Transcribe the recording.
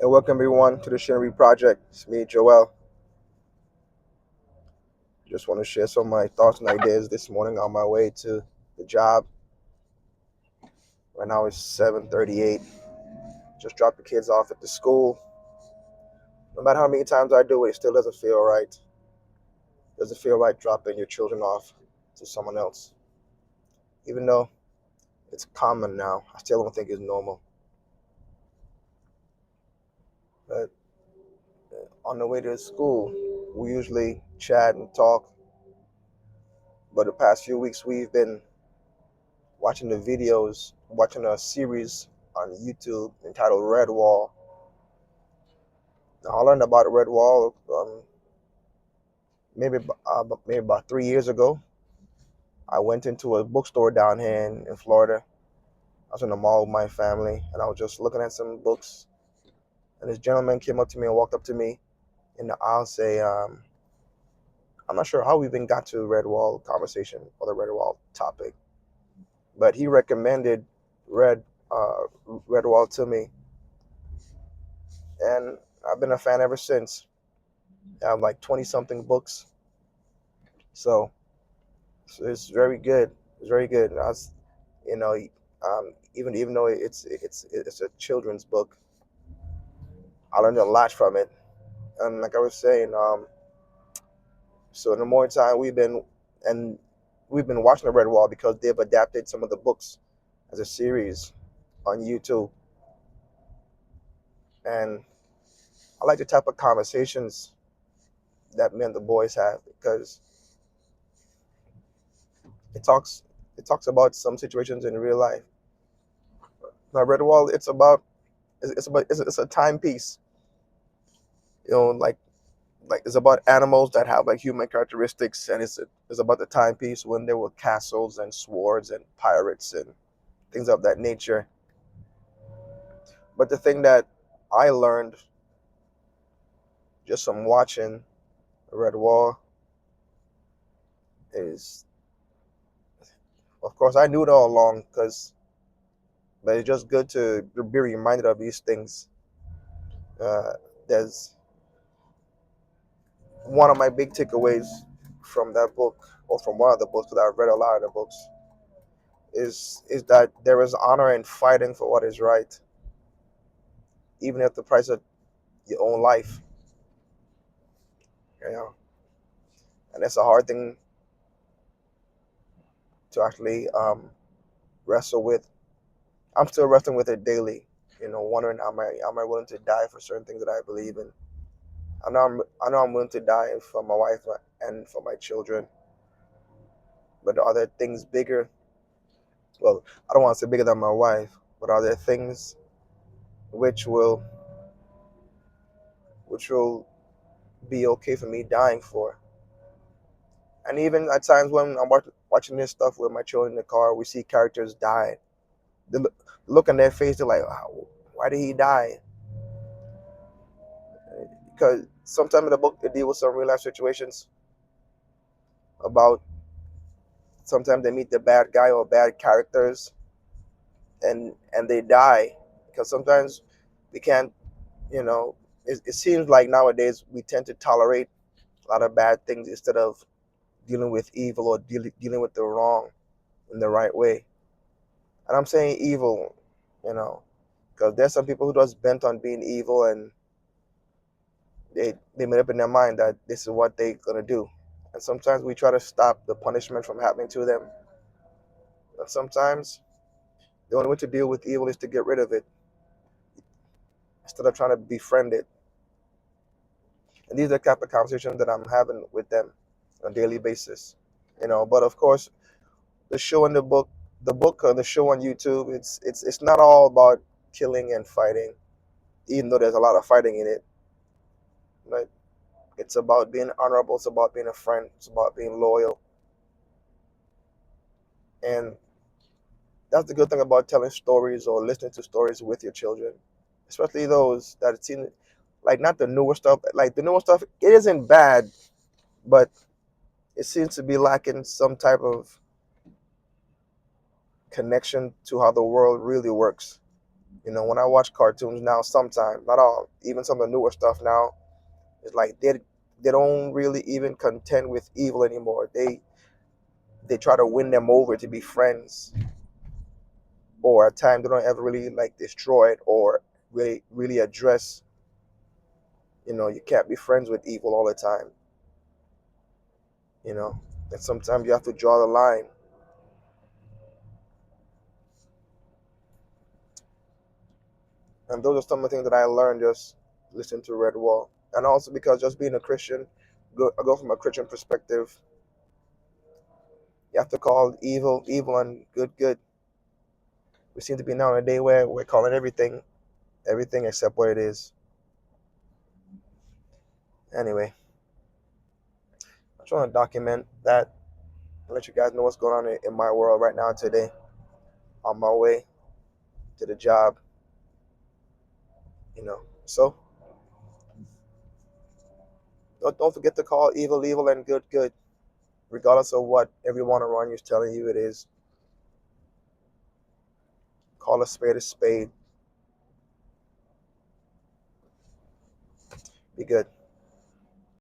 And welcome everyone to the Shinry Project. It's me, Joel. Just want to share some of my thoughts and ideas this morning on my way to the job. Right now it's 7:38. Just dropped the kids off at the school. No matter how many times I do it, it still doesn't feel right. It doesn't feel right dropping your children off to someone else. Even though it's common now, I still don't think it's normal. But on the way to school, we usually chat and talk. But the past few weeks, we've been watching the videos, watching a series on YouTube entitled Redwall. Now, I learned about Redwall maybe about 3 years ago. I went into a bookstore down here in Florida. I was in the mall with my family, and I was just looking at some books. And this gentleman came up to me and walked up to me in the aisle, say, "I'm not sure how we even got to Redwall conversation or the Redwall topic, but he recommended Red Redwall to me, and I've been a fan ever since. I have like 20 something books, so, so it's very good. It's very good. And you know, even though it's a children's book, I learned a lot from it. And like I was saying, so the more time and we've been watching the Red Wall because they've adapted some of the books as a series on YouTube, and I like the type of conversations that me and the boys have because it talks it talks about some situations in real life. Now, Red Wall, it's a timepiece, like it's about animals that have like human characteristics, and it's about the timepiece when there were castles and swords and pirates and things of that nature. But the thing that I learned just from watching Red Wall is, of course, I knew it all along, but it's just good to be reminded of these things. Uh, there's one of my big takeaways from that book, or from one of the books, because I've read a lot of the books, is that there is honor in fighting for what is right, even at the price of your own life. You know, and it's a hard thing to actually wrestle with. I'm still wrestling with it daily. Wondering am I willing to die for certain things that I believe in. I know I'm willing to die for my wife and for my children, but are there things bigger? Well, I don't want to say bigger than my wife, but are there things which will which will be okay for me dying for? And even at times when I'm watching this stuff with my children in the car, we see characters die. The look on their face, they're like, "Wow, why did he die?" Because sometimes in the book they deal with some real life situations about sometimes they meet the bad guy or bad characters, and they die because sometimes we can't. You know, it seems like nowadays we tend to tolerate a lot of bad things instead of dealing with evil or dealing with the wrong in the right way. And I'm saying evil, you know, because there's some people who just bent on being evil, and they made up in their mind that this is what they're gonna do. And sometimes we try to stop the punishment from happening to them. And sometimes the only way to deal with evil is to get rid of it instead of trying to befriend it. And these are the type of conversations that I'm having with them on a daily basis. But of course, the show and the book and the show on YouTube, it's not all about killing and fighting, even though there's a lot of fighting in it. But it's about being honorable. It's about being a friend. It's about being loyal. And that's the good thing about telling stories or listening to stories with your children, especially those that seem like not the newer stuff. Like the newer stuff, it isn't bad, but it seems to be lacking some type of connection to how the world really works. You know, when I watch cartoons now, sometimes, not all, even some of the newer stuff now, it's like they don't really even contend with evil anymore. They try to win them over to be friends, or at times they don't ever really like destroy it or really address. You know, you can't be friends with evil all the time. You know, and sometimes you have to draw the line. And those are some of the things that I learned just listening to Redwall, and also because just being a Christian, I go from a Christian perspective. You have to call evil evil and good good. We seem to be now in a day where we're calling everything except what it is. Anyway, I'm trying to document that and let you guys know what's going on in my world right now today. On my way to the job, you know. So don't forget to call evil evil and good good, regardless of what everyone around you is telling you it is. Call a spade a spade. Be good.